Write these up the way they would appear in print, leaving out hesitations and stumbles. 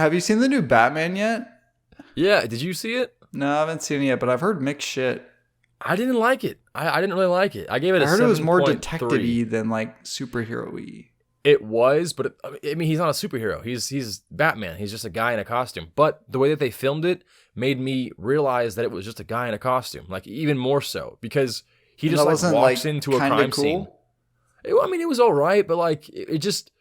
have you seen the new Batman yet? Yeah, did you see it? No, I haven't seen it yet, but I've heard mixed shit. I didn't like it. I didn't really like it. I gave it a 7.3. I heard it was more detective-y than like superhero-y. It was, but I mean, he's not a superhero. He's Batman. He's just a guy in a costume. But the way that they filmed it made me realize that it was just a guy in a costume. Like, even more so. Because he just like walks into a crime scene. I mean, it was all right, but like, it just...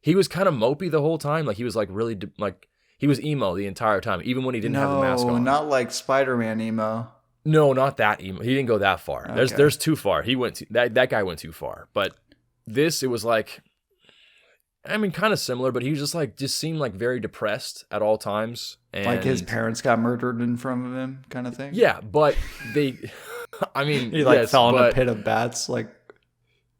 He was kind of mopey the whole time. Like, he was like really... like he was emo the entire time, even when he didn't have the mask on. No, not like Spider-Man emo. No, not that emo. He didn't go that far. Okay. There's too far. He went that guy went too far. But this, it was like, I mean, kind of similar, but he was just seemed like very depressed at all times. And like his parents got murdered in front of him, kind of thing. Yeah, but they, I mean, he like fell in a pit of bats. Like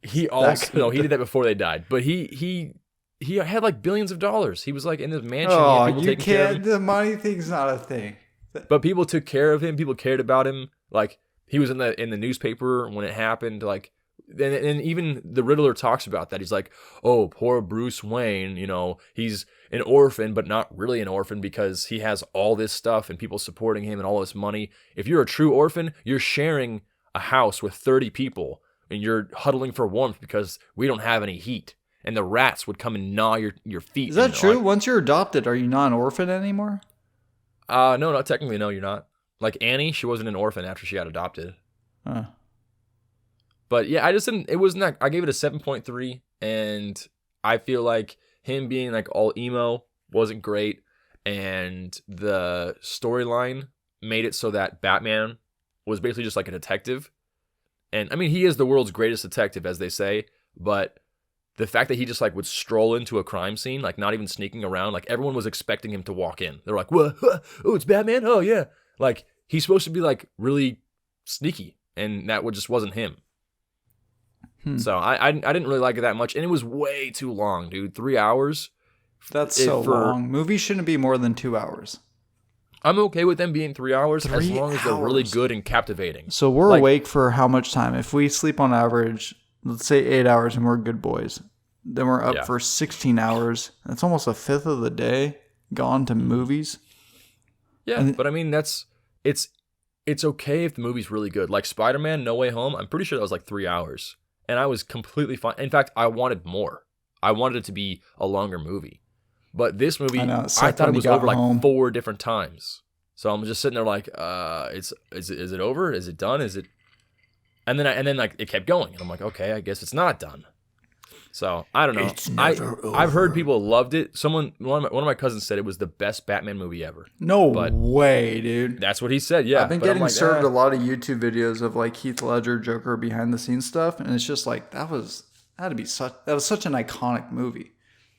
he also no, he did that before they died. But he had like billions of dollars. He was like in his mansion. Oh, you can't. The money thing's not a thing. But people took care of him. People cared about him. Like, he was in the newspaper when it happened. Like, and even the Riddler talks about that. He's like, oh, poor Bruce Wayne. You know, he's an orphan, but not really an orphan because he has all this stuff and people supporting him and all this money. If you're a true orphan, you're sharing a house with 30 people and you're huddling for warmth because we don't have any heat. And the rats would come and gnaw your feet. Is that true? Like, once you're adopted, are you not an orphan anymore? No, not technically. No, you're not. Like Annie, she wasn't an orphan after she got adopted. Huh. But yeah, I just didn't. It wasn't that. I gave it a 7.3, and I feel like him being like all emo wasn't great, and the storyline made it so that Batman was basically just like a detective, and I mean he is the world's greatest detective, as they say, but the fact that he just like would stroll into a crime scene, like not even sneaking around, like everyone was expecting him to walk in. They're like, "What? Oh, it's Batman? Oh yeah!" Like he's supposed to be like really sneaky, and that just wasn't him. So I didn't really like it that much, and it was way too long, dude. 3 hours. That's so long. Movies shouldn't be more than 2 hours. I'm okay with them being 3 hours as long as they're really good and captivating. So we're awake for how much time? If we sleep on average, let's say 8 hours and we're good boys, then we're up for 16 hours. That's almost a fifth of the day gone to movies. Yeah, but I mean, it's okay if the movie's really good. Like Spider-Man No Way Home, I'm pretty sure that was like 3 hours. And I was completely fine. In fact, I wanted more. I wanted it to be a longer movie. But this movie, I thought it was over like 4 different times. So I'm just sitting there like, is it over? Is it done? Is it? And then like it kept going, and I'm like, okay, I guess it's not done. So I don't know. It's never over. I've heard people loved it. One of my cousins said it was the best Batman movie ever. No way, dude. That's what he said. Yeah, I've been getting served a lot of YouTube videos of like Heath Ledger Joker behind the scenes stuff, and it's just like that was such an iconic movie.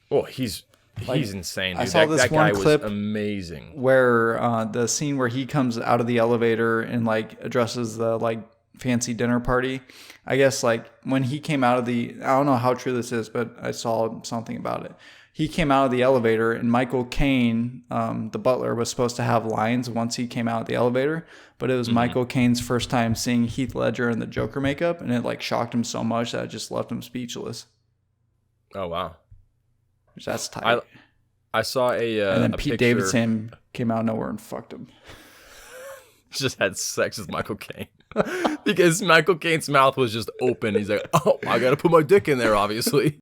Well, he's insane, dude. I saw this one clip was amazing. Where the scene where he comes out of the elevator and like addresses the like fancy dinner party. I guess like when he came out of I don't know how true this is, but I saw something about it. He came out of the elevator and Michael Caine, the butler, was supposed to have lines once he came out of the elevator, but it was Michael Caine's first time seeing Heath Ledger in the Joker makeup, and it like shocked him so much that it just left him speechless. Oh wow. That's tight. I saw and then Pete Davidson came out of nowhere and fucked him. Just had sex with Michael Caine. Because Michael Caine's mouth was just open. He's like, oh, I gotta put my dick in there, obviously.